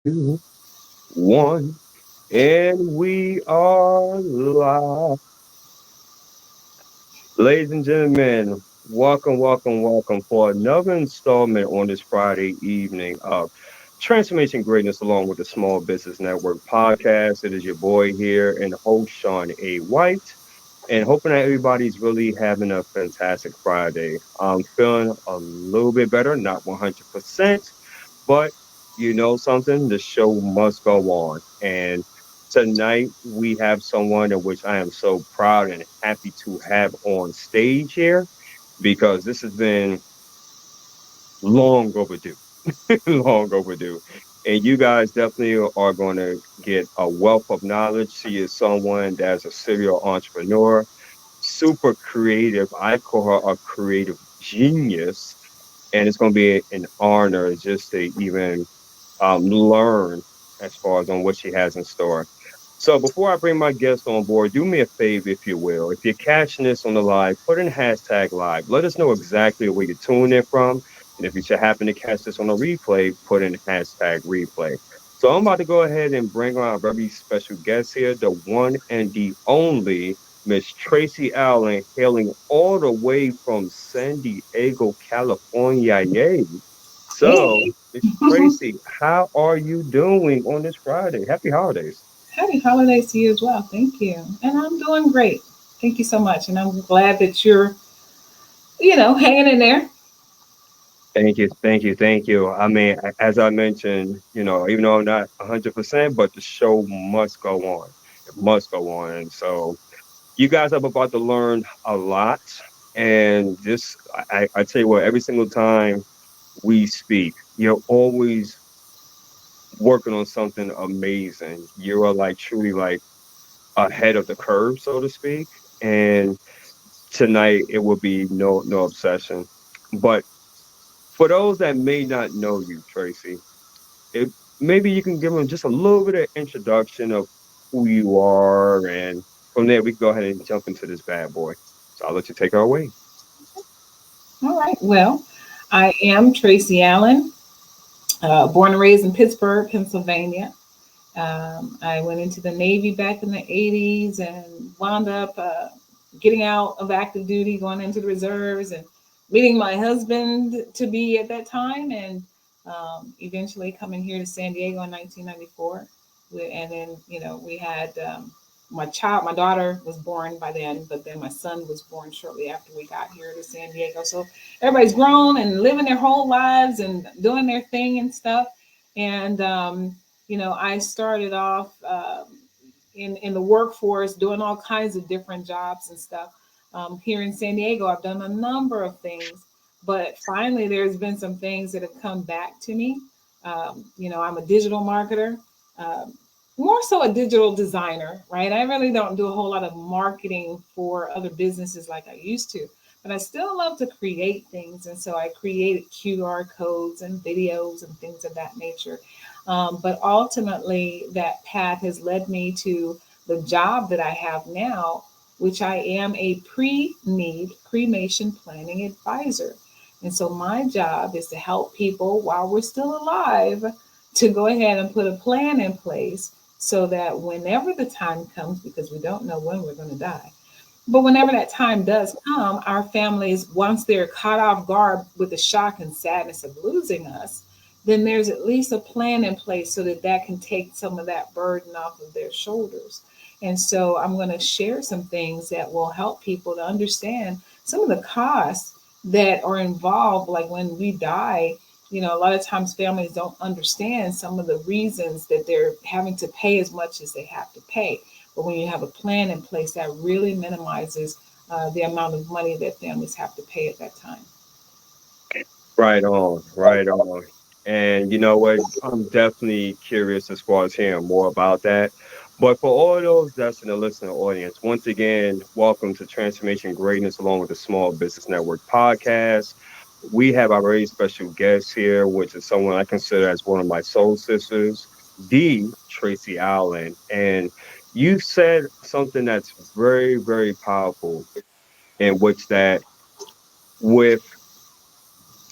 Two, one, and we are live. Ladies and gentlemen, welcome for another installment on this Friday evening of Transformation Greatness along with the Small Business Network podcast. It is your boy here and host Sean A. White, and hoping that everybody's really having a fantastic Friday. I'm feeling a little bit better, not 100%. But you know something, the show must go on. And tonight we have someone in which I am so proud and happy to have on stage here because this has been long overdue, long overdue. And you guys definitely are going to get a wealth of knowledge. She is someone that's a serial entrepreneur, super creative. I call her a creative genius. And it's going to be an honor just to even learn as far as on what she has in store. So before I bring my guest on board, do me a favor, if you will. If you're catching this on the live, put in hashtag live. Let us know exactly where you're tuning in from. And if you should happen to catch this on a replay, put in hashtag replay. So I'm about to go ahead and bring on our very special guest here, the one and the only Miss Tracy Allen, hailing all the way from San Diego, California. Yay. So, Hey, Miss Tracy, how are you doing on this Friday? Happy holidays. happy holidays to you as well. Thank you. And I'm doing great. Thank you so much. And I'm glad that you're, hanging in there. Thank you. I mean, as I mentioned, even though I'm not 100%, but the show must go on. It must go on. And so you guys are about to learn a lot. And this, I tell you what, every single time we speak, you're always working on something amazing. You are like truly like ahead of the curve, so to speak. And tonight it will be no obsession. But for those that may not know you, Tracy, it, maybe you can give them just a little bit of introduction of who you are, and from there we can go ahead and jump into this bad boy. So I'll let you take her away. All right. Well, I am Tracy Allen, born and raised in Pittsburgh, Pennsylvania. I went into the Navy back in the 80s and wound up getting out of active duty, going into the reserves, and meeting my husband to be at that time, and eventually coming here to San Diego in 1994. And then, we had my daughter was born by then, but then my son was born shortly after we got here to San Diego. So everybody's grown and living their whole lives and doing their thing and stuff. And I started off in the workforce doing all kinds of different jobs and stuff. Here in San Diego, I've done a number of things, but finally, there's been some things that have come back to me. I'm a digital marketer, um, more so a digital designer, right? I really don't do a whole lot of marketing for other businesses like I used to, but I still love to create things. And so I created QR codes and videos and things of that nature. But ultimately, that path has led me to the job that I have now, which I am a pre-need cremation planning advisor. And so my job is to help people while we're still alive to go ahead and put a plan in place so that whenever the time comes, because we don't know when we're going to die, but whenever that time does come, our families, once they're caught off guard with the shock and sadness of losing us, then there's at least a plan in place so that that can take some of that burden off of their shoulders. And so I'm going to share some things that will help people to understand some of the costs that are involved, like when we die. A lot of times families don't understand some of the reasons that they're having to pay as much as they have to pay. But when you have a plan in place, that really minimizes the amount of money that families have to pay at that time. Right on, right on. And you know what? I'm definitely curious as far as hearing more about that. But for all those that's in the listening audience, once again, welcome to Transformation Greatness along with the Small Business Network podcast. We have our very special guest here, which is someone I consider as one of my soul sisters, the Tracy Allen. And you said something that's very, very powerful, in which that with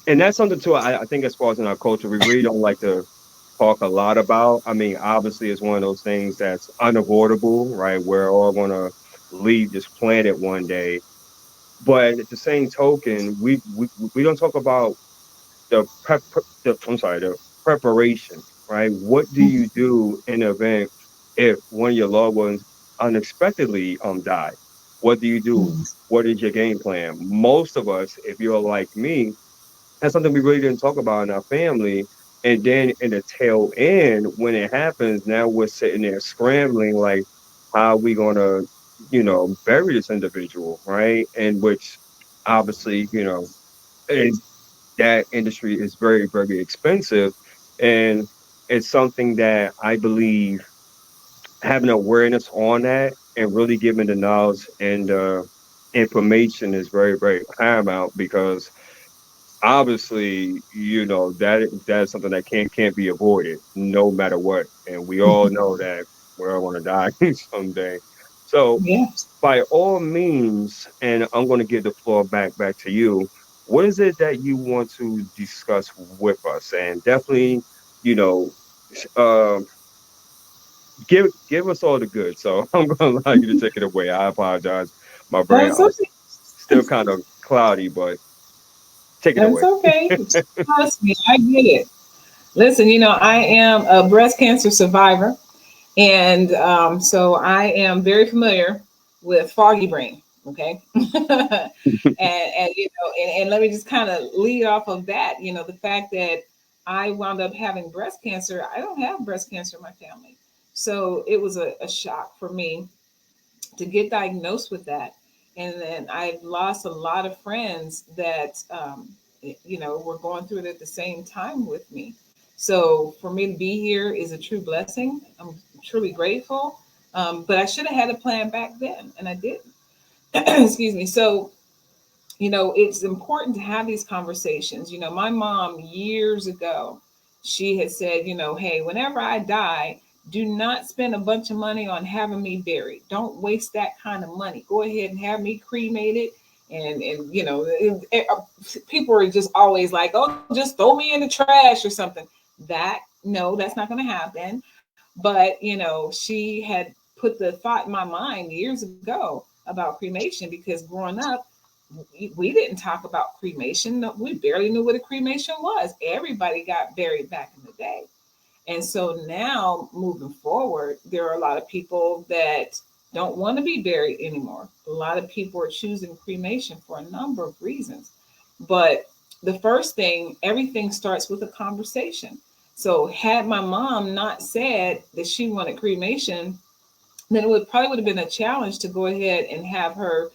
and that's something too. I think as far as in our culture, we really don't like to. talk a lot about. I mean, obviously, it's one of those things that's unavoidable, right? We're all going to leave this planet one day. But at the same token, we don't talk about the preparation, right? What do you do in an event if one of your loved ones unexpectedly die? What do you do? Mm. What is your game plan? Most of us, if you're like me, that's something we really didn't talk about in our family. And then in the tail end, when it happens, now we're sitting there scrambling, like, how are we gonna, bury this individual, right? And which obviously, is that industry is very, very expensive. And it's something that I believe having awareness on that and really giving the knowledge and information is very, very paramount because obviously, that is something that can't be avoided no matter what. And we all know that we're all gonna die someday. So Yeah. by all means, and I'm going to give the floor back to you. What is it that you want to discuss with us? And definitely, you know, uh, give us all the good. So I'm going to allow you to take it away. I apologize. My brain That's okay. still kind of cloudy, but take it That's away. okay. Trust me, I get it. Listen, I am a breast cancer survivor, and so I am very familiar with foggy brain. Okay, and and let me just kind of lead off of that. The fact that I wound up having breast cancer. I don't have breast cancer in my family, so it was a shock for me to get diagnosed with that. And then I've lost a lot of friends that, were going through it at the same time with me. So for me to be here is a true blessing. I'm truly grateful. But I should have had a plan back then, and I didn't. Excuse me. So it's important to have these conversations. My mom years ago, she had said, hey, whenever I die, do not spend a bunch of money on having me buried. Don't waste that kind of money. Go ahead and have me cremated. And people are just always like, oh, just throw me in the trash or something. That, no, that's not going to happen. But, she had put the thought in my mind years ago about cremation because growing up, we didn't talk about cremation. No, we barely knew what a cremation was. Everybody got buried back in the day. And so now, moving forward, there are a lot of people that don't want to be buried anymore. A lot of people are choosing cremation for a number of reasons. But the first thing, everything starts with a conversation. So, had my mom not said that she wanted cremation, then it would have been a challenge to go ahead and have her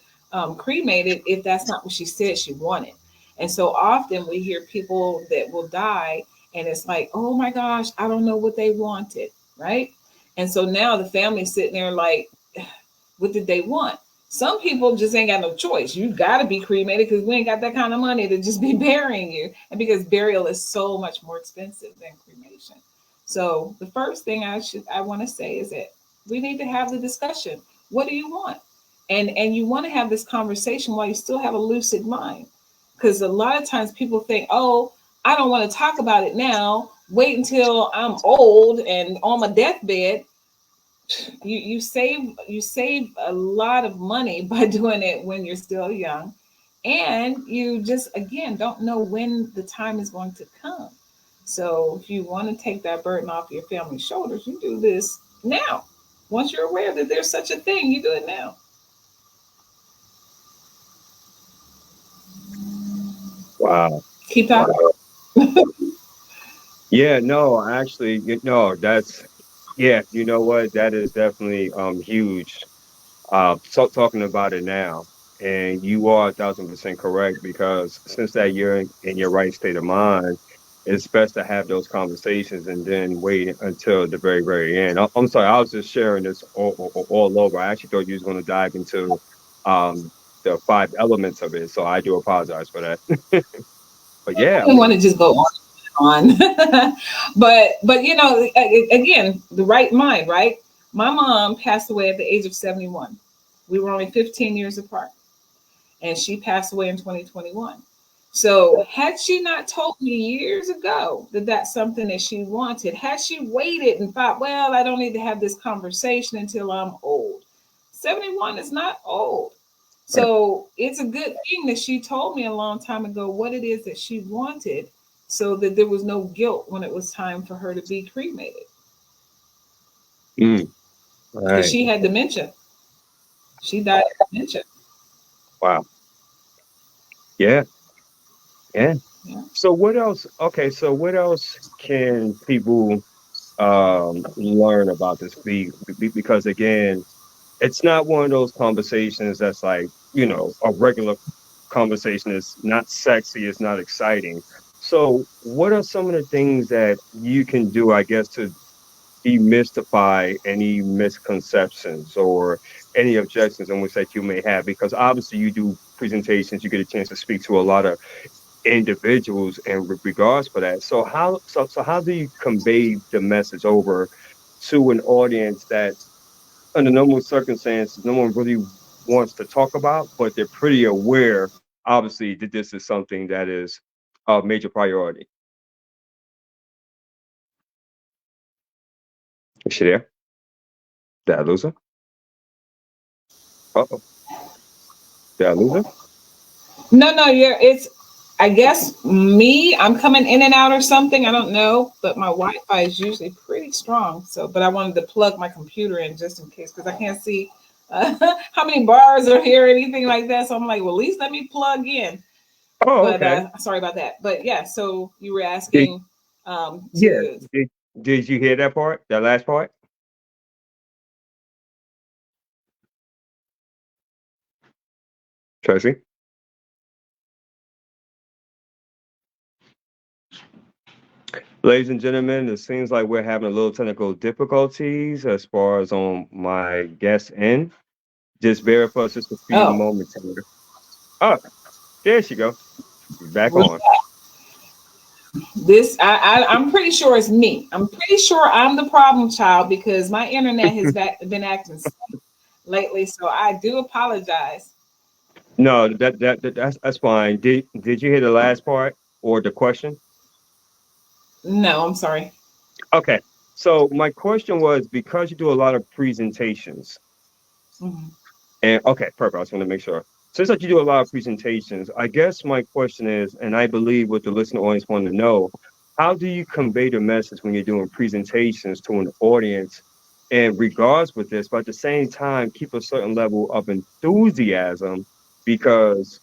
cremated if that's not what she said she wanted. And so often we hear people that will die, and it's like, oh my gosh, I don't know what they wanted, right? And so now the family's sitting there like, what did they want? Some people just ain't got no choice. You got to be cremated because we ain't got that kind of money to just be burying you. And because burial is so much more expensive than cremation. So the first thing I want to say is that we need to have the discussion. What do you want? And you want to have this conversation while you still have a lucid mind. Because a lot of times people think, oh, I don't want to talk about it now. Wait until I'm old and on my deathbed. You save a lot of money by doing it when you're still young, and you just again don't know when the time is going to come. So if you want to take that burden off your family's shoulders, you do this now. Once you're aware that there's such a thing, you do it now. Wow. Keep Wow. talking. Yeah, no, actually, no, yeah, you know what? That is definitely huge. Talking about it now, and you are 1,000% correct because since that you're in your right state of mind, it's best to have those conversations and then wait until the very, very end. I'm sorry, I was just sharing this all over. I actually thought you was going to dive into um, the five elements of it, so I do apologize for that. But I yeah, I didn't want mean, to just go on and on. But again, the right mind, right? My mom passed away at the age of 71. We were only 15 years apart, and she passed away in 2021. So, had she not told me years ago that that's something that she wanted, had she waited and thought, well, I don't need to have this conversation until I'm old. 71 is not old. Right. So, it's a good thing that she told me a long time ago what it is that she wanted so that there was no guilt when it was time for her to be cremated Mm, because right. she had dementia. She died of dementia. Wow. Yeah. Yeah. Yeah. So what else? Okay. So what else can people learn about this? Because again, it's not one of those conversations that's like, a regular conversation. It's not sexy. It's not exciting. So what are some of the things that you can do, I guess, to demystify any misconceptions or any objections in which that you may have? Because obviously you do presentations, you get a chance to speak to a lot of individuals in regards for that. So how do you convey the message over to an audience that under normal circumstances no one really wants to talk about, but they're pretty aware, obviously, that this is something that is a major priority? Is she there? Did I lose her? Uh-oh. Did I lose her? No, no, it's I guess me, I'm coming in and out or something. I don't know, but my Wi-Fi is usually pretty strong. So, but I wanted to plug my computer in just in case because I can't see how many bars are here or anything like that. So I'm like, well, at least let me plug in. Oh, But okay. sorry about that. But yeah, so you were Did, asking yeah. to Did you hear that part? That last part? Tracy? Ladies and gentlemen, it seems like we're having a little technical difficulties as far as on my guest end. Just bear with us just a few oh, moments here. Oh, there she go. She's back on. this I'm pretty sure it's me. I'm pretty sure I'm the problem child because my internet has been acting lately. So I do apologize. No, that's fine. Did you hear the last part or the question? No, I'm sorry. Okay. So my question was, because you do a lot of presentations, Mhm. and okay, perfect. I just want to make sure. Since that you do a lot of presentations, I guess my question is, and I believe what the listener audience want to know, how do you convey the message when you're doing presentations to an audience in regards with this, but at the same time keep a certain level of enthusiasm because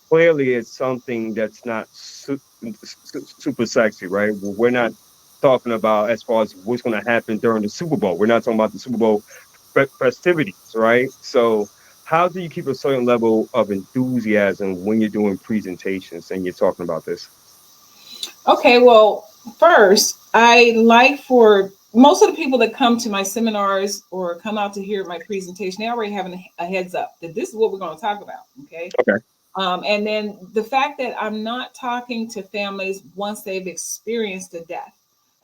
clearly it's something that's not super sexy, right? We're not talking about as far as what's going to happen during the Super Bowl. We're not talking about the Super Bowl festivities, right? So, how do you keep a certain level of enthusiasm when you're doing presentations and you're talking about this? Okay, well, first, I like for most of the people that come to my seminars or come out to hear my presentation, they already have a heads up that this is what we're going to talk about. Okay. Okay. And then the fact that I'm not talking to families once they've experienced a death,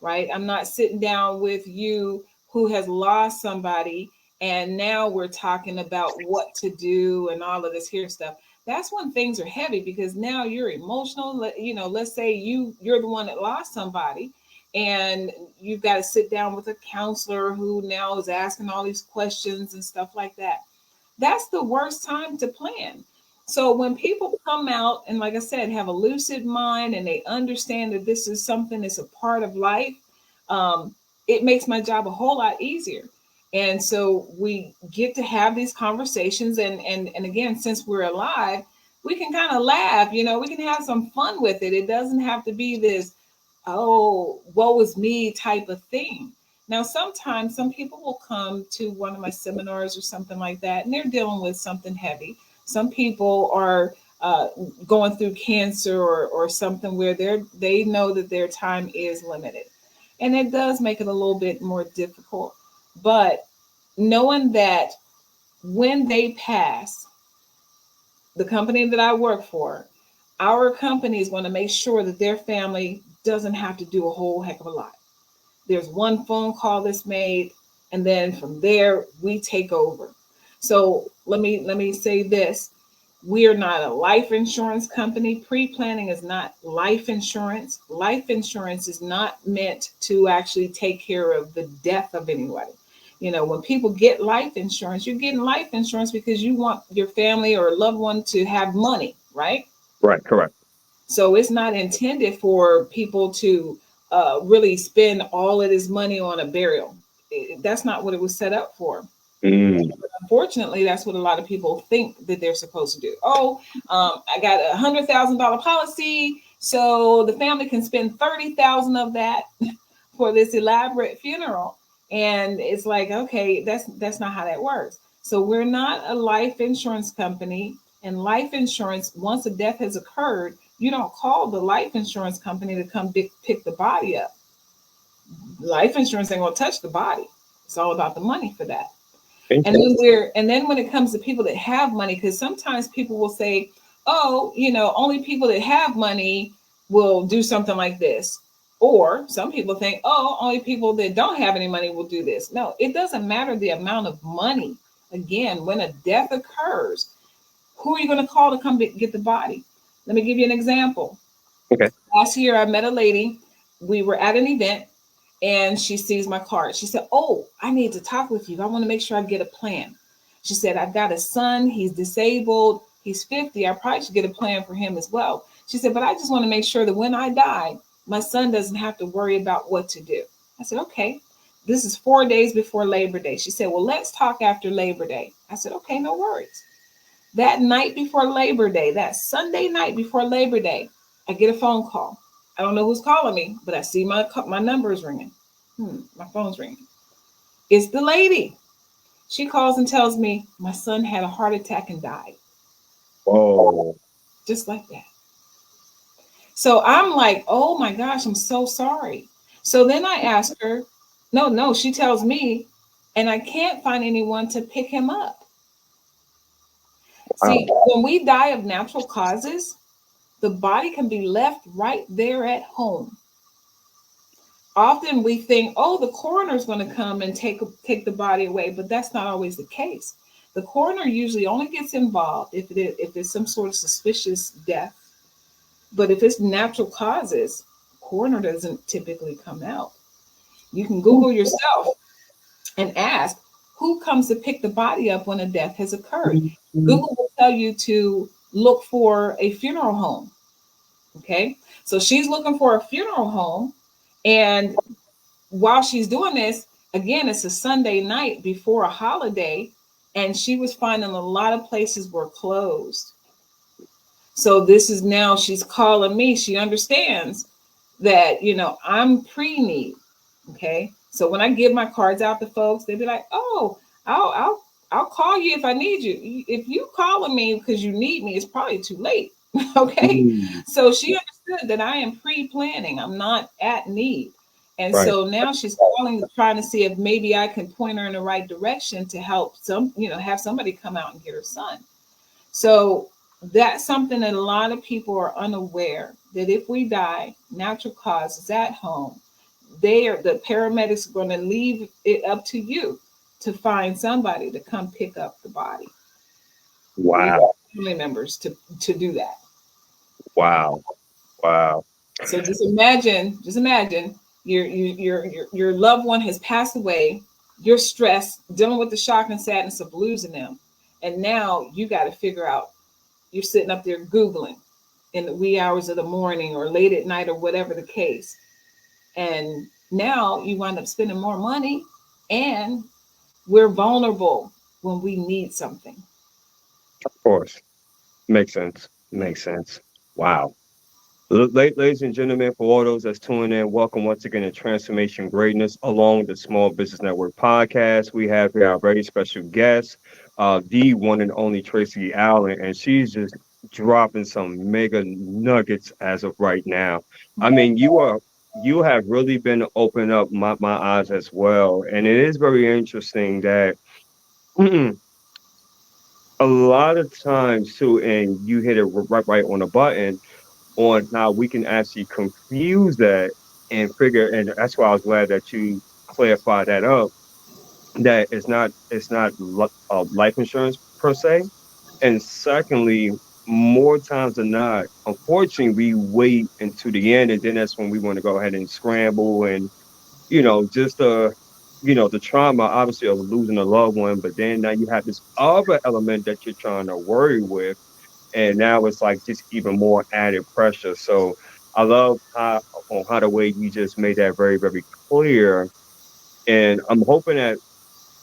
right? I'm not sitting down with you who has lost somebody and now we're talking about what to do and all of this here stuff. That's when things are heavy because now you're emotional. Let's say you're the one that lost somebody and you've got to sit down with a counselor who now is asking all these questions and stuff like that. That's the worst time to plan. So when people come out and, like I said, have a lucid mind and they understand that this is something that's a part of life, um, it makes my job a whole lot easier. And so we get to have these conversations, and again, since we're alive, we can kind of laugh. We can have some fun with it. It doesn't have to be this oh, woe is me type of thing. Now, sometimes some people will come to one of my seminars or something like that, and they're dealing with something heavy. Some people are going through cancer or something where they know that their time is limited, and it does make it a little bit more difficult. But knowing that when they pass, the company that I work for, our company is going to make sure that their family doesn't have to do a whole heck of a lot. There's one phone call that's made, and then from there we take over. So let me say this. We are not a life insurance company. Pre-planning is not life insurance. Life insurance is not meant to actually take care of the death of anybody. You know, when people get life insurance, you're getting life insurance because you want your family or loved one to have money, right? Right. Correct. So it's not intended for people to really spend all of this money on a burial. That's not what it was set up for. Mm. Unfortunately, that's what a lot of people think that they're supposed to do. Oh, I got $100,000 policy, so the family can spend 30,000 of that for this elaborate funeral. And it's like, okay, that's not how that works. So we're not a life insurance company. And life insurance, once a death has occurred, you don't call the life insurance company to come pick the body up. Life insurance ain't gonna touch the body. It's all about the money for that. Interesting. And then when it comes to people that have money, because sometimes people will say, oh, you know, only people that have money will do something like this. Or some people think, oh, only people that don't have any money will do this. No, it doesn't matter the amount of money. Again, when a death occurs, who are you going to call to come get the body? Let me give you an example. Okay. Last year, I met a lady. We were at an event and she sees my card. She said, oh, I need to talk with you. I want to make sure I get a plan. She said, I've got a son. He's disabled. He's 50. I probably should get a plan for him as well. She said, but I just want to make sure that when I die, my son doesn't have to worry about what to do. I said, okay. This is 4 days before Labor Day. She said, well, let's talk after Labor Day. I said, okay, no worries. That night before Labor Day, that Sunday night before Labor Day, I get a phone call. I don't know who's calling me, but I see my number is ringing. My phone's ringing. It's the lady. She calls and tells me my son had a heart attack and died. Oh, Just like that. So I'm like, oh my gosh, I'm so sorry. So then I ask her, no, no, she tells me, and I can't find anyone to pick him up. See, wow. when we die of natural causes, the body can be left right there at home. Often we think, oh, the coroner is going to come and take the body away, but that's not always the case. The coroner usually only gets involved if it's some sort of suspicious death. But if it's natural causes, coroner doesn't typically come out. You can Google yourself and ask who comes to pick the body up when a death has occurred. Google will tell you to look for a funeral home. Okay, so she's looking for a funeral home, and while she's doing this, again, it's a Sunday night before a holiday, and she was finding a lot of places were closed. So this is now she's calling me. She understands that, I'm pre-need. Okay. So when I give my cards out to folks, they'd be like, oh, I'll call you if I need you. If you calling me because you need me, it's probably too late. Okay. Mm. So she understood that I am pre-planning. I'm not at need. And Right. so now she's calling, trying to see if maybe I can point her in the right direction to help have somebody come out and get her son. So that's something that a lot of people are unaware that if we die, natural causes at home, the paramedics are going to leave it up to you to find somebody to come pick up the body or your Wow. family members to do that. Wow. Wow. So just imagine your loved one has passed away. You're stressed, dealing with the shock and sadness of losing them, and now you got to figure out. You're sitting up there googling in the wee hours of the morning or late at night or whatever the case, and now you wind up spending more money, and we're vulnerable when we need something. Of course. Makes sense. Makes sense. Wow. Ladies and gentlemen, for all those that's tuning in, welcome once again to Transformation Greatness along with the Small Business Network podcast. We have here our very special guest, the one and only Tracy Allen, and she's just dropping some mega nuggets as of right now. I mean, you have really been opening up my eyes as well, and it is very interesting that a lot of times too, and you hit it right on the button on how we can actually confuse that and figure, and that's why I was glad that you clarified that up, that it's not life insurance per se. And secondly, more times than not, unfortunately, we wait until the end, and then that's when we want to go ahead and scramble and just the trauma, obviously, of losing a loved one. But then now you have this other element that you're trying to worry with, and now it's like just even more added pressure. So I love how the way you just made that very, very clear, and I'm hoping that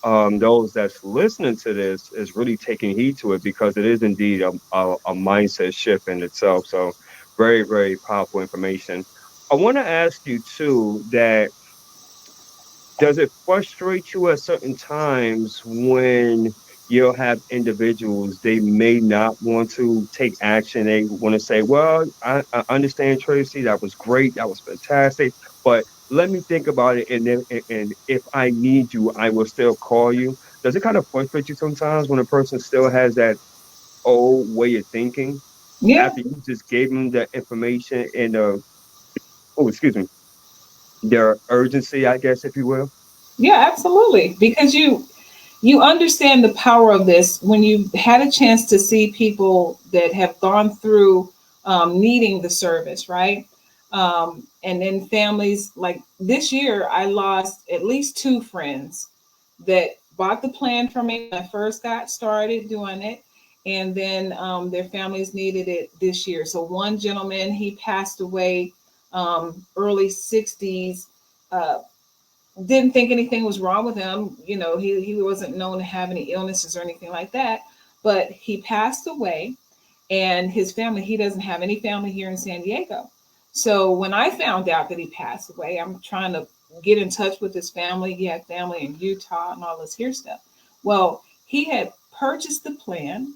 those that's listening to this is really taking heed to it, because it is indeed a mindset shift in itself. So very, very powerful information. I want to ask you too, that does it frustrate you at certain times when you'll have individuals, they may not want to take action? They want to say, well, I understand, Tracy, that was great, that was fantastic, but let me think about it, and then and if I need you, I will still call you. Does it kind of frustrate you sometimes when a person still has that old way of thinking Yeah, after you just gave them the information and oh, excuse me, their urgency, I guess, if you will? yeah, absolutely. Because you understand the power of this when you had a chance to see people that have gone through needing the service, right? And then families like this year, I lost at least two friends that bought the plan from me when I first got started doing it. And then their families needed it this year. So one gentleman, he passed away early 60s. Uh, didn't think anything was wrong with him. He wasn't known to have any illnesses or anything like that, but he passed away, and his family, he doesn't have any family here in San Diego. So when I found out that he passed away, I'm trying to get in touch with his family. He had family in Utah and all this here stuff. Well, he had purchased the plan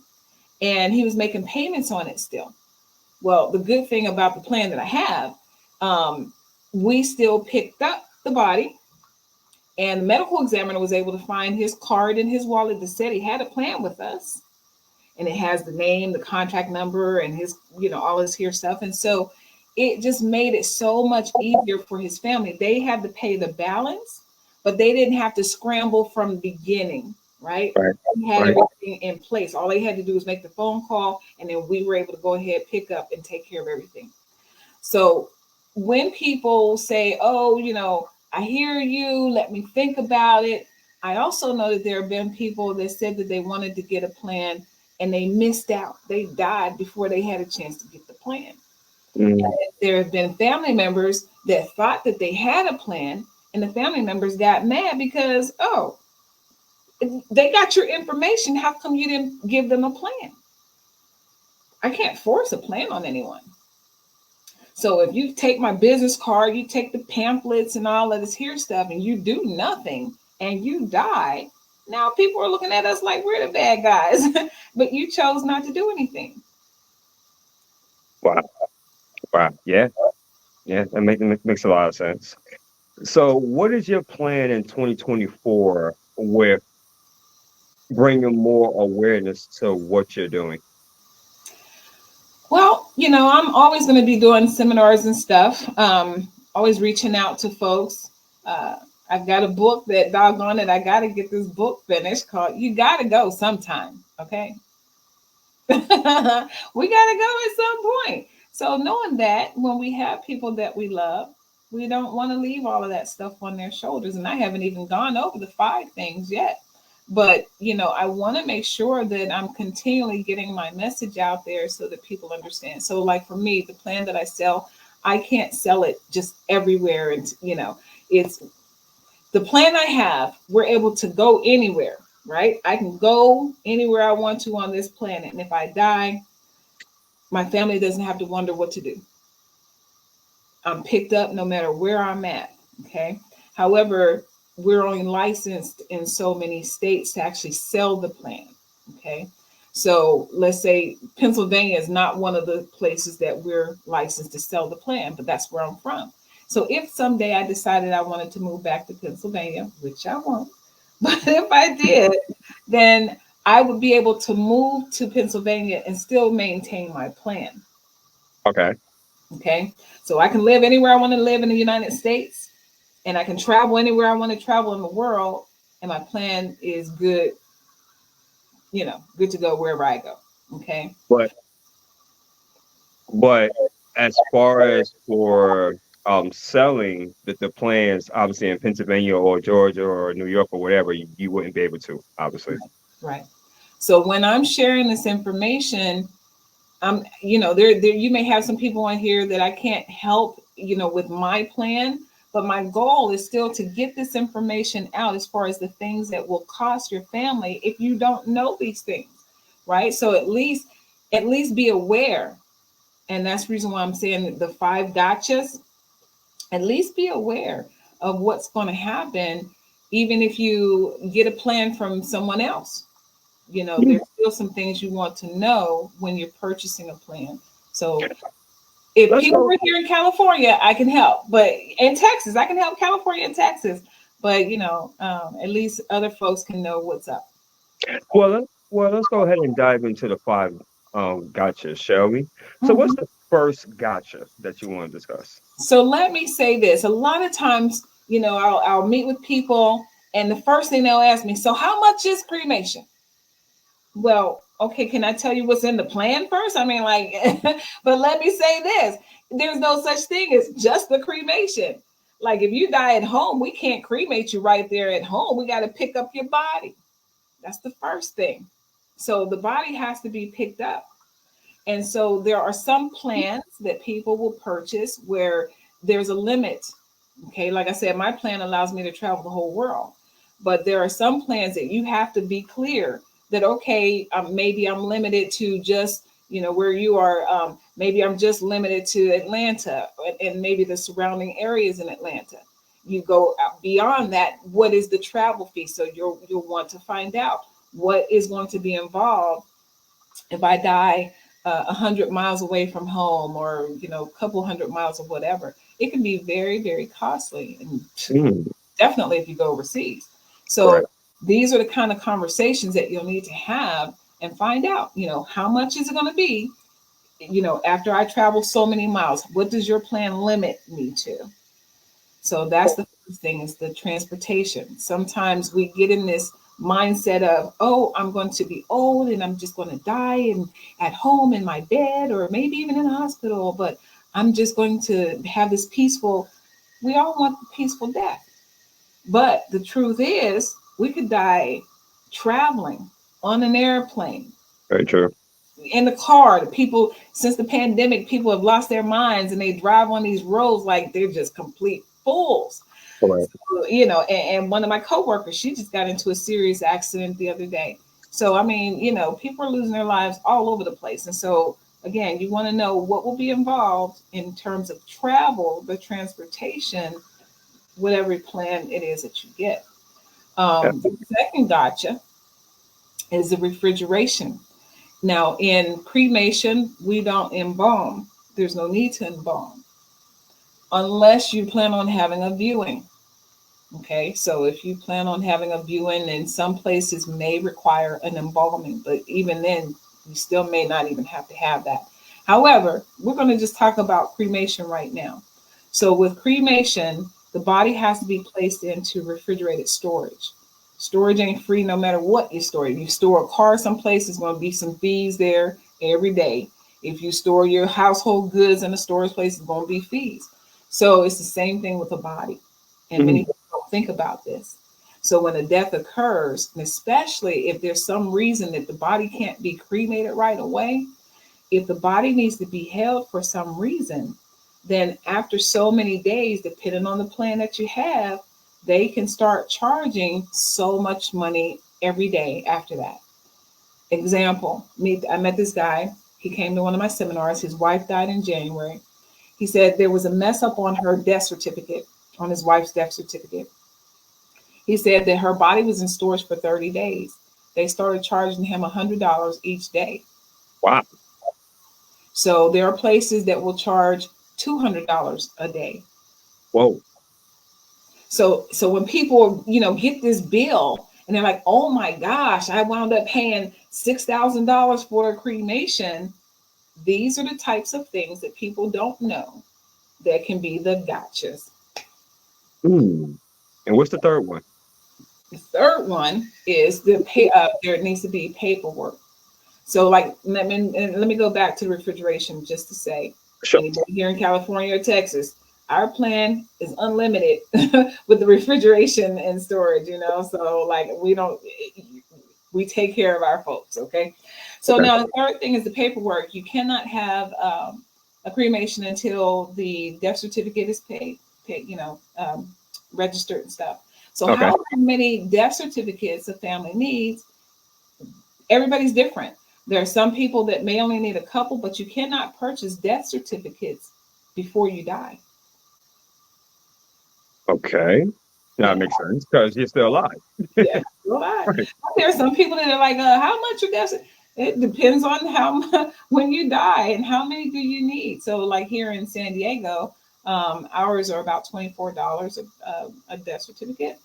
and he was making payments on it still. Well, the good thing about the plan that I have, we still picked up the body, and the medical examiner was able to find his card in his wallet that said he had a plan with us. And it has the name, the contract number, and his, all his here stuff. And so it just made it so much easier for his family. They had to pay the balance, but they didn't have to scramble from the beginning, right? Right, He had right. everything in place. All they had to do was make the phone call, and then we were able to go ahead, pick up, and take care of everything. So when people say, oh, I hear you, let me think about it, I also know that there have been people that said that they wanted to get a plan and they missed out. They died before they had a chance to get the plan. Mm, There have been family members that thought that they had a plan, and the family members got mad because, oh, they got your information. How come you didn't give them a plan? I can't force a plan on anyone. So if you take my business card, you take the pamphlets and all of this here stuff, and you do nothing and you die, now people are looking at us like we're the bad guys, but you chose not to do anything. wow, wow. Yeah, yeah, that makes a lot of sense. So, what is your plan in 2024 with bringing more awareness to what you're doing? Well, I'm always going to be doing seminars and stuff, always reaching out to folks. Uh, I've got a book that, doggone it, I got to get this book finished called You Gotta Go Sometime. Okay. We got to go at some point. So, knowing that when we have people that we love, we don't want to leave all of that stuff on their shoulders. And I haven't even gone over the five things yet. But, I want to make sure that I'm continually getting my message out there so that people understand. So, like for me, the plan that I sell, I can't sell it just everywhere. And, it's the plan I have, we're able to go anywhere, right? I can go anywhere I want to on this planet. And if I die, my family doesn't have to wonder what to do. I'm picked up no matter where I'm at. Okay. However, we're only licensed in so many states to actually sell the plan. Okay. So let's say Pennsylvania is not one of the places that we're licensed to sell the plan, but that's where I'm from. So if someday I decided I wanted to move back to Pennsylvania, which I won't, but if I did, then I would be able to move to Pennsylvania and still maintain my plan. Okay. Okay. So I can live anywhere I want to live in the United States, and I can travel anywhere I want to travel in the world. And my plan is good, good to go wherever I go. Okay. But as far as for selling the plans, obviously in Pennsylvania or Georgia or New York or whatever, you wouldn't be able to, obviously. Right. So when I'm sharing this information, there you may have some people on here that I can't help, with my plan, but my goal is still to get this information out as far as the things that will cost your family if you don't know these things, right? So at least be aware, and that's the reason why I'm saying the five gotchas. At least be aware of what's going to happen, even if you get a plan from someone else. Mm. There's still some things you want to know when you're purchasing a plan. So if Let's people go. are here in California, I can help. But in Texas, I can help California and Texas. But at least other folks can know what's up. Well, let's go ahead and dive into the five gotchas, shall we? So, what's Mhm. the first gotcha that you want to discuss? So let me say this: a lot of times, I'll meet with people, and the first thing they'll ask me, "So how much is cremation?" Well, okay, can I tell you what's in the plan first? I mean, like, but let me say this: there's no such thing as just the cremation. Like, if you die at home, we can't cremate you right there at home. We got to pick up your body. That's the first thing. So the body has to be picked up. And so there are some plans that people will purchase where there's a limit. Okay, like I said, my plan allows me to travel the whole world. But there are some plans that you have to be clear that, okay, maybe I'm limited to just, where you are. Maybe I'm just limited to Atlanta and maybe the surrounding areas in Atlanta. You go out beyond that, what is the travel fee? So you'll want to find out what is going to be involved if I die 100 miles away from home, or a couple hundred miles or whatever. It can be very, very costly, and Mm, definitely if you go overseas. So correct. these are the kind of conversations that you'll need to have and find out, how much is it going to be, after I travel so many miles, what does your plan limit me to? So that's the first thing, is the transportation. Sometimes we get in this mindset of, oh, I'm going to be old and I'm just going to die and at home in my bed, or maybe even in a hospital, but I'm just going to have this peaceful. We all want the peaceful death. But the truth is, we could die traveling on an airplane, Very true. in the car. The people, since the pandemic, people have lost their minds and they drive on these roads like they're just complete fools. Correct. And one of my coworkers, she just got into a serious accident the other day. So I mean, people are losing their lives all over the place. And so again, you want to know what will be involved in terms of travel, the transportation, whatever plan it is that you get. Yeah, The second gotcha is the refrigeration. Now, in cremation, we don't embalm. There's no need to embalm unless you plan on having a viewing. Okay, so if you plan on having a viewing, and some places may require an embalming, but even then, you still may not even have to have that. However, we're going to just talk about cremation right now. So, with cremation, the body has to be placed into refrigerated storage. Storage ain't free no matter what you store. If you store a car someplace, there's going to be some fees there every day. If you store your household goods in a storage place, it's going to be fees. So, it's the same thing with the body. And many mm, people don't think about this. So when a death occurs, and especially if there's some reason that the body can't be cremated right away, if the body needs to be held for some reason, then after so many days, depending on the plan that you have, they can start charging so much money every day after that. Example, I met this guy. He came to one of my seminars. His wife died in January. He said there was a mess up on her death certificate, on his wife's death certificate. He said that her body was in storage for 30 days. They started charging him $100 each day. wow. So there are places that will charge $200 a day. Whoa. So when people, get this bill and they're like, "Oh my gosh, I wound up paying $6,000 for a cremation." These are the types of things that people don't know that can be the gotchas. Mm. And what's the third one? The third one is there needs to be paperwork. So, like, let me go back to refrigeration just to say, Sure. anybody here in California or Texas, our plan is unlimited with the refrigeration and storage. So like we take care of our folks. Okay. So Okay. now the third thing is the paperwork. You cannot have a cremation until the death certificate is paid, registered and stuff. So Okay. how many death certificates a family needs, everybody's different. There are some people that may only need a couple, but you cannot purchase death certificates before you die. Okay. Now Yeah, it makes sense because you're still alive. yeah. Well, Right. there are some people that are like, how much your death? It depends on how when you die and how many do you need. So, like here in San Diego, ours are about $24 a death certificate.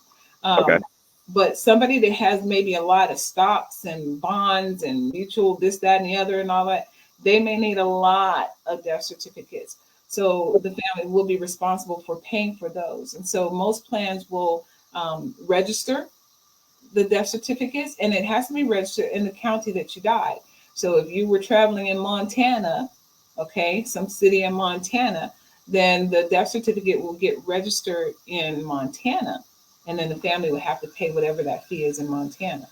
Okay. Um, but somebody that has maybe a lot of stocks and bonds and mutual this, that, and the other, and all that, they may need a lot of death certificates. So the family will be responsible for paying for those. And so most plans will register the death certificates, and it has to be registered in the county that you died. So if you were traveling in Montana, okay, some city in Montana, then the death certificate will get registered in Montana, and then the family will have to pay whatever that fee is in Montana.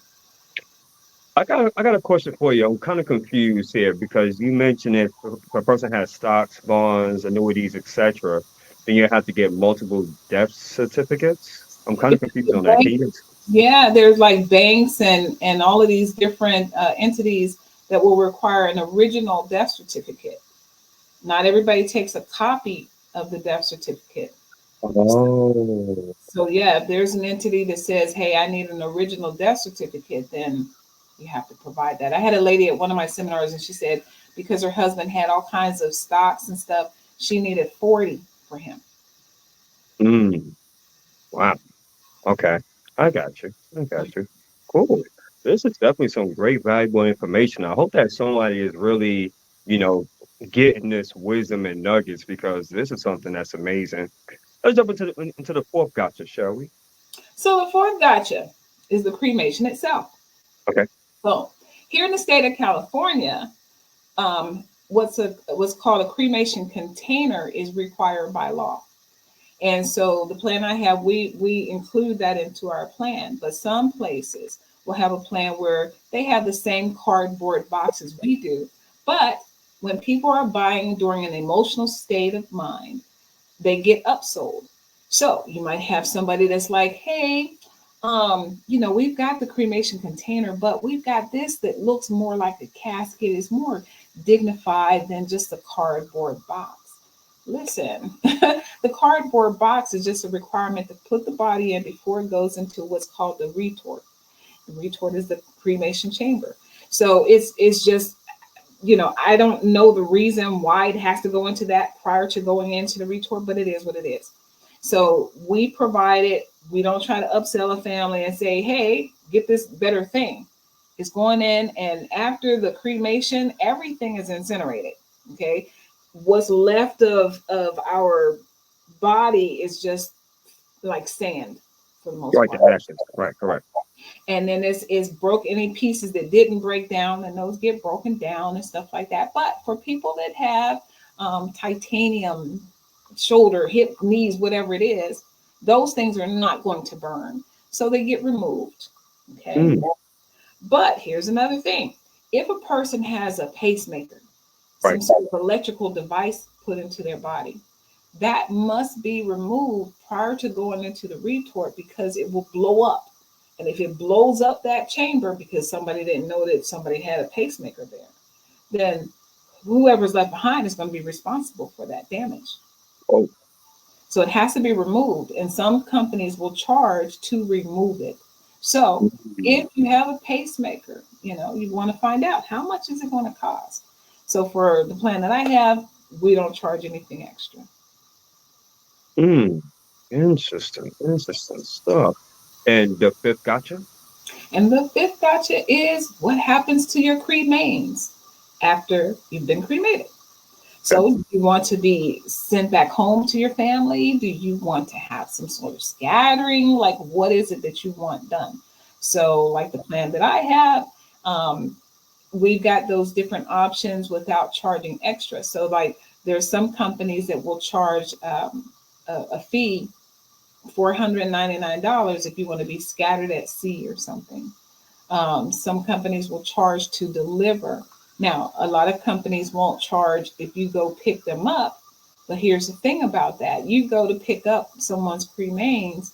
I got a question for you. I'm kind of confused here because you mentioned if a person has stocks, bonds, annuities, etc., then you have to get multiple death certificates. I'm kind of If confused the on that. Can bank, you? yeah, there's like banks and all of these different entities that will require an original death certificate. Not everybody takes a copy of the death certificate. Oh, So yeah, if there's an entity that says, "Hey, I need an original death certificate," then you have to provide that. I had a lady at one of my seminars, and she said because her husband had all kinds of stocks and stuff, she needed 40 for him. mm, wow. Okay. I got you. I got you. Cool. This is definitely some great valuable information. I hope that somebody is really, you know, getting this wisdom and nuggets because this is something that's amazing. Let's jump into the fourth gotcha, shall we? So the fourth gotcha is the cremation itself. Okay. So here in the state of California, what's called a cremation container is required by law. And so the plan I have, we include that into our plan. But some places will have a plan where they have the same cardboard boxes we do. But when people are buying during an emotional state of mind, they get upsold. So you might have somebody that's like, hey, we've got the cremation container, but we've got this that looks more like a casket, is more dignified than just a cardboard box. Listen, the cardboard box is just a requirement to put the body in before it goes into what's called the retort. The retort is the cremation chamber. So it's just, I don't know the reason why it has to go into that prior to going into the retort, but it is what it is. So we provide it. We don't try to upsell a family and say, hey, get this better thing. It's going in, and after the cremation, everything is incinerated. Okay. What's left of our body is just like sand for the most Right, the part. ashes. Right, correct. And then it's broke any pieces that didn't break down, and those get broken down and stuff like that. But for people that have titanium shoulder, hip, knees, whatever it is, those things are not going to burn, so they get removed. Okay. Mm, But here's another thing: if a person has a pacemaker, some right. sort of electrical device put into their body, that must be removed prior to going into the retort because it will blow up. And if it blows up that chamber because somebody didn't know that somebody had a pacemaker there, then whoever's left behind is going to be responsible for that damage. Oh, So it has to be removed, and some companies will charge to remove it. So mm, if you have a pacemaker, you want to find out how much is it going to cost. So for the plan that I have, we don't charge anything extra. mm. Interesting. Interesting stuff. And the fifth gotcha? And the fifth gotcha is what happens to your cremains after you've been cremated. Okay. So, do you want to be sent back home to your family? Do you want to have some sort of scattering? Like, what is it that you want done? So, like the plan that I have, um, we've got those different options without charging extra. So like there's some companies that will charge a fee $499 if you want to be scattered at sea or something. Some companies will charge to deliver. Now, a lot of companies won't charge if you go pick them up. But here's the thing about that: you go to pick up someone's cremains,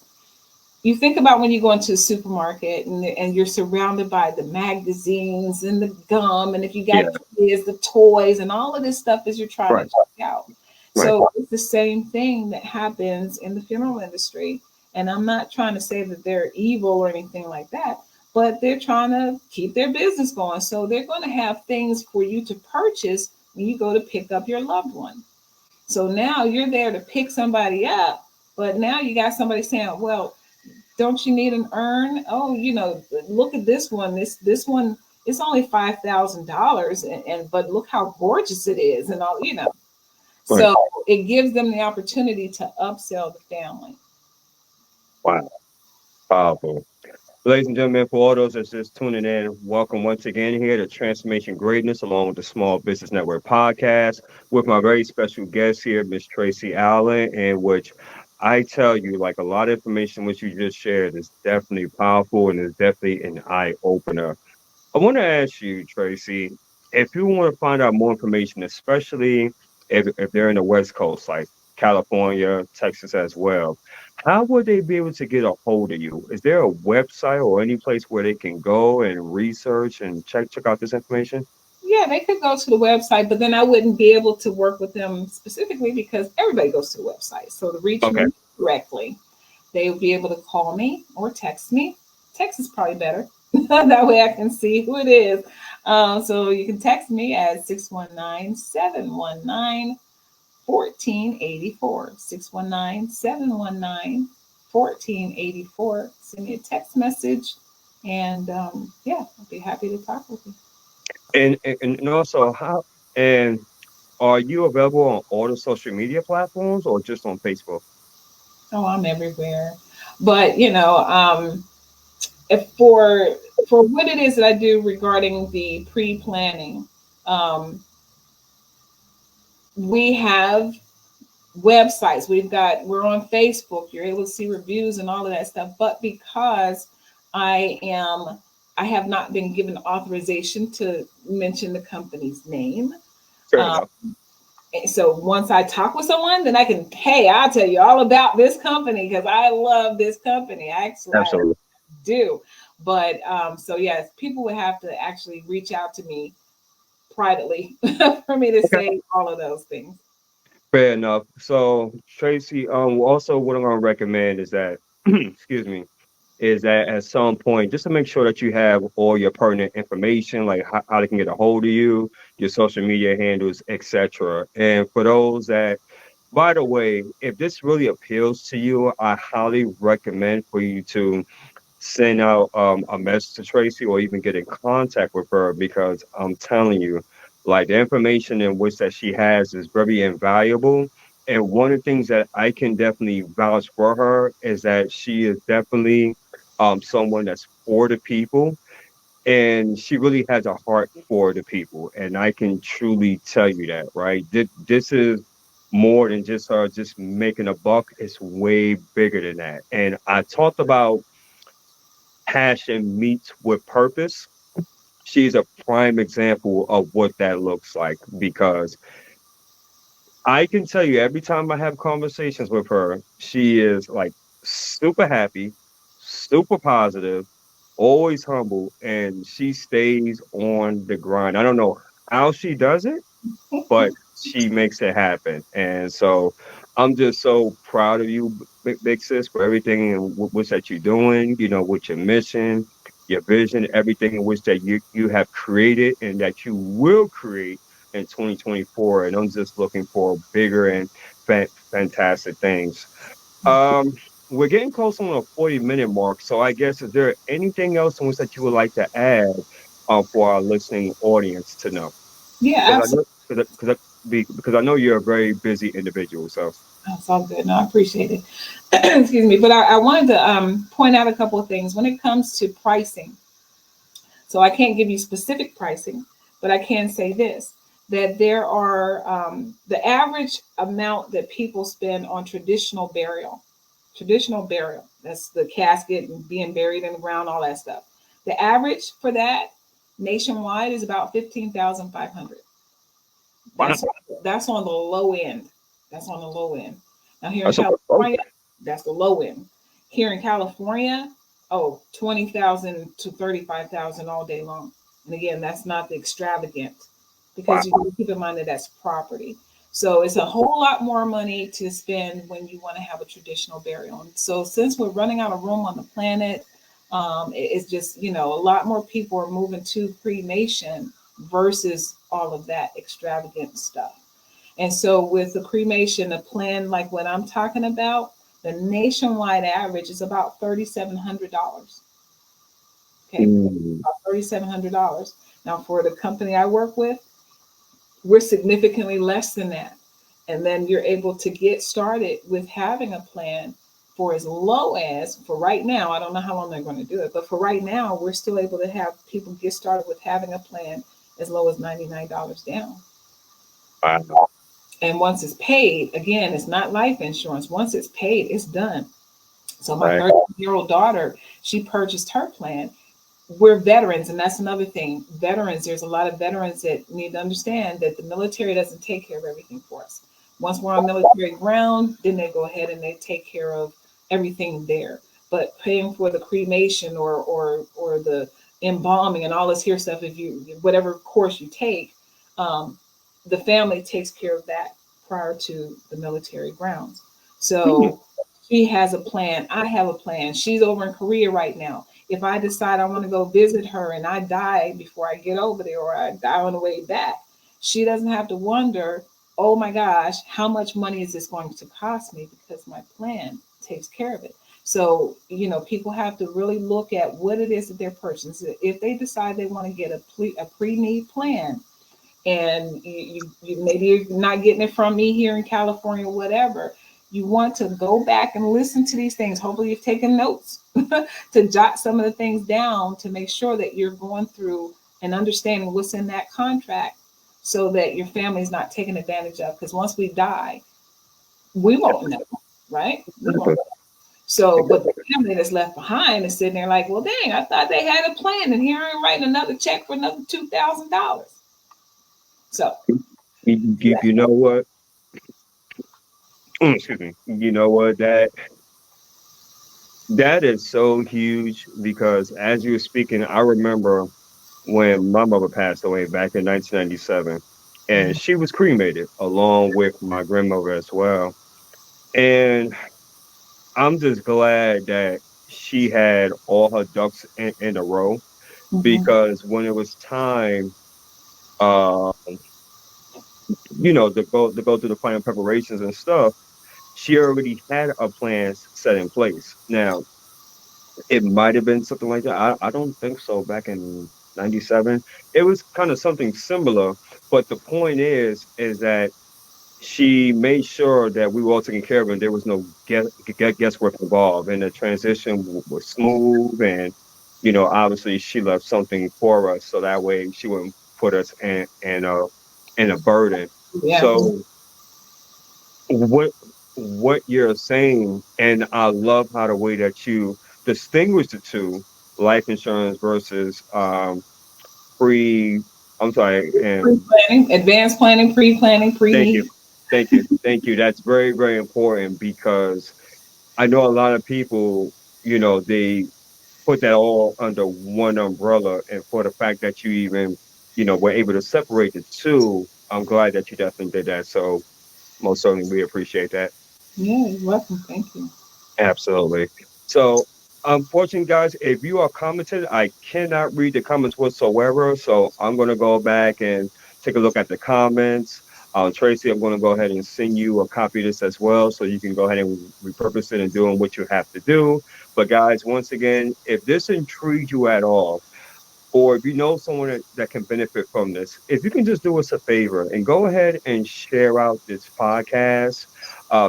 you think about when you go into a supermarket and you're surrounded by the magazines and the gum, and if you got Yeah. kids, the toys and all of this stuff as you're trying to Right. check out. Right. So it's the same thing that happens in the funeral industry. And I'm not trying to say that they're evil or anything like that, but they're trying to keep their business going. So they're going to have things for you to purchase when you go to pick up your loved one. So now you're there to pick somebody up, but now you got somebody saying, well, don't you need an urn? Oh, look at this one. This one, it's only $5,000, and but look how gorgeous it is, and all. Right. So it gives them the opportunity to upsell the family. Wow. Powerful. Ladies and gentlemen, for all those that's just tuning in, welcome once again here to Transformation Greatness, along with the Small Business Network podcast, with my very special guest here, Miss Tracy Allen, in which I tell you, like a lot of information which you just shared is definitely powerful and is definitely an eye opener. I want to ask you, Tracy, if you want to find out more information, especially if they're in the West Coast, like California, Texas as well, how would they be able to get a hold of you? Is there a website or any place where they can go and research and check out this information? Yeah, they could go to the website, but then I wouldn't be able to work with them specifically because everybody goes to the website. So to reach Okay, me directly, they would be able to call me or text me. Text is probably better. That way I can see who it is. So you can text me at 619-719-1484. 619-719-1484. Send me a text message, and yeah, I'll be happy to talk with you. and also and are you available on all the social media platforms or just on Facebook? Oh, I'm everywhere. But if for what it is that I do regarding the pre-planning, um, we have websites. We're on Facebook. You're able to see reviews and all of that stuff. But because I am I have not been given authorization to mention the company's name. Fair Um, enough. so once I talk with someone, then I can, hey, I'll tell you all about this company because I love this company. I Absolutely. do. But so yes, people would have to actually reach out to me privately for me to say all of those things. Fair enough. So, Tracy, also what I'm gonna recommend is that, excuse me, is that at some point, just to make sure that you have all your pertinent information, like how they can get a hold of you, your social media handles, etc. And for those that, by the way, if this really appeals to you, I highly recommend for you to send out a message to Tracy or even get in contact with her because I'm telling you, like the information in which that she has is very invaluable. And one of the things that I can definitely vouch for her is that she is definitely someone that's for the people and she really has a heart for the people. And I can truly tell you that, right? This is more than just her just making a buck. It's way bigger than that. And I talked about passion meets with purpose. She's a prime example of what that looks like because I can tell you every time I have conversations with her, she is like super happy, super positive, always humble, and she stays on the grind. I don't know how she does it, but she makes it happen. And so I'm just so proud of you, big sis, for everything and which that you're doing, with your mission, your vision, everything in which that you have created and that you will create in 2024. And I'm just looking for bigger and fantastic things. Um, we're getting close on a 40-minute mark. So I guess, is there anything else in which that you would like to add for our listening audience to know? Yeah, Because I absolutely. know, because I know you're a very busy individual. So That's all good. No, I appreciate it. Excuse me. But I wanted to point out a couple of things when it comes to pricing. So I can't give you specific pricing, but I can say this, that there are the average amount that people spend on traditional burial, that's the casket and being buried in the ground, all that stuff. The average for that nationwide is about 15,500. Wow. That's that's on the low end. That's on the low end. Now here in That's a lot. California, that's the low end. Here in California, oh, 20,000 to 35,000 all day long. And again, that's not the extravagant, Wow. because you need to keep in mind that that's property. So it's a whole lot more money to spend when you want to have a traditional burial. And so since we're running out of room on the planet, it's just, a lot more people are moving to cremation versus all of that extravagant stuff. And so with the cremation, the plan like what I'm talking about, the nationwide average is about $3,700. Okay, Mm. about $3,700. Now for the company I work with, we're significantly less than that. And then you're able to get started with having a plan for as low as, for right now, I don't know how long they're going to do it, but for right now, we're still able to have people get started with having a plan as low as $99 down. Wow. And once it's paid, again, it's not life insurance. Once it's paid, it's done. So my Right. 13-year-old daughter, she purchased her plan. We're veterans, and that's another thing. Veterans, there's a lot of veterans that need to understand that the military doesn't take care of everything for us. Once we're on military ground, then they go ahead and they take care of everything there. But paying for the cremation or the embalming and all this here stuff, if you whatever course you take, um, the family takes care of that prior to the military grounds. Mm. So she has a plan. I have a plan. She's over in Korea right now. If I decide I want to go visit her and I die before I get over there or I die on the way back, she doesn't have to wonder, oh my gosh, how much money is this going to cost me, because my plan takes care of it. So, people have to really look at what it is that they're purchasing. If they decide they want to get a pre-need plan, and you maybe you're not getting it from me here in California, whatever. You want to go back and listen to these things. Hopefully, you've taken notes to jot some of the things down to make sure that you're going through and understanding what's in that contract so that your family's not taken advantage of. Because once we die, we won't know, right? We won't. Exactly. So, but the Exactly. family that's left behind is sitting there like, well, dang, I thought they had a plan, and here I'm writing another check for another $2,000. So, You know what? Excuse me. You know what? That is so huge because as you were speaking, I remember when my mother passed away back in 1997, and mhm. she was cremated along with my grandmother as well. And I'm just glad that she had all her ducks in a row Mhm. because when it was time, uh, to go through the final preparations and stuff, she already had a plan set in place. Now, it might have been something like that. I don't think so. Back in '97, it was kind of something similar. But the point is that she made sure that we were all taken care of, and there was no guesswork involved, and the transition was smooth. And obviously, she left something for us, so that way she wouldn't put us in a burden. Yeah. So what what you're saying, and I love how the way that you distinguish the two, life insurance versus pre. I'm sorry, and Pre-planning, advanced planning, pre-planning, thank you, pre-need. thank you. That's very very important because I know a lot of people, they put that all under one umbrella, and for the fact that you even were able to separate the two, I'm glad that you definitely did that. So most certainly we appreciate that. Yeah, you're welcome. Thank you. Absolutely. So, unfortunately, guys, if you are commented, I cannot read the comments whatsoever. So, I'm going to go back and take a look at the comments. Tracy, I'm going to go ahead and send you a copy of this as well, so you can go ahead and repurpose it and doing what you have to do. But, guys, once again, if this intrigued you at all, or if you know someone that can benefit from this, if you can just do us a favor and go ahead and share out this podcast,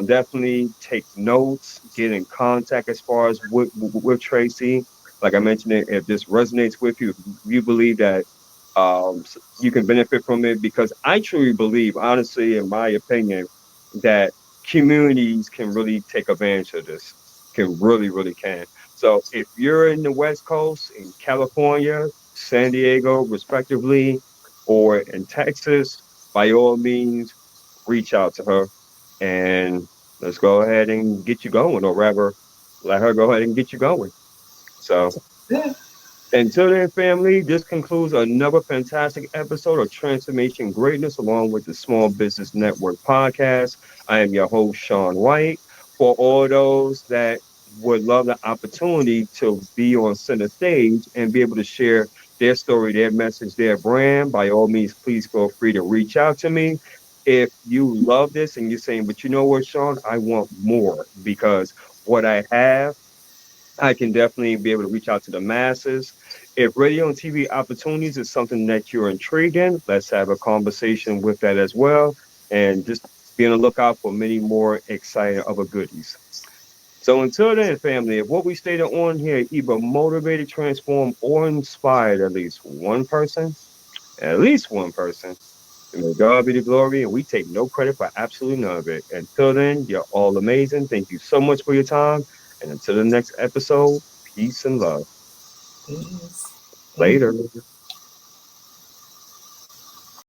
definitely take notes, get in contact as far as with Tracy. Like I mentioned, if this resonates with you, if you believe that you can benefit from it, because I truly believe, honestly, in my opinion, that communities can really take advantage of this. Can really, really can. So if you're in the West Coast, in California, San Diego, respectively, or in Texas, by all means, reach out to her and let's go ahead and get you going, or rather, let her go ahead and get you going. So Good. until then, family, this concludes another fantastic episode of Transformation Greatness along with the Small Business Network podcast. I am your host, Sean White. For all those that would love the opportunity to be on center stage and be able to share their story, their message, their brand, by all means, please feel free to reach out to me. If you love this and you're saying, but you know what, Sean, I want more because what I have I can definitely be able to reach out to the masses. If radio and TV opportunities is something that you're intrigued in, let's have a conversation with that as well. And just be on the lookout for many more exciting other goodies. So until then, family, if what we stated on here either motivated, transformed, or inspired at least one person, and may God be the glory, and we take no credit for absolutely none of it. Until then, you're all amazing. Thank you so much for your time. And until the next episode, peace and love. Yes. Thank Later. you.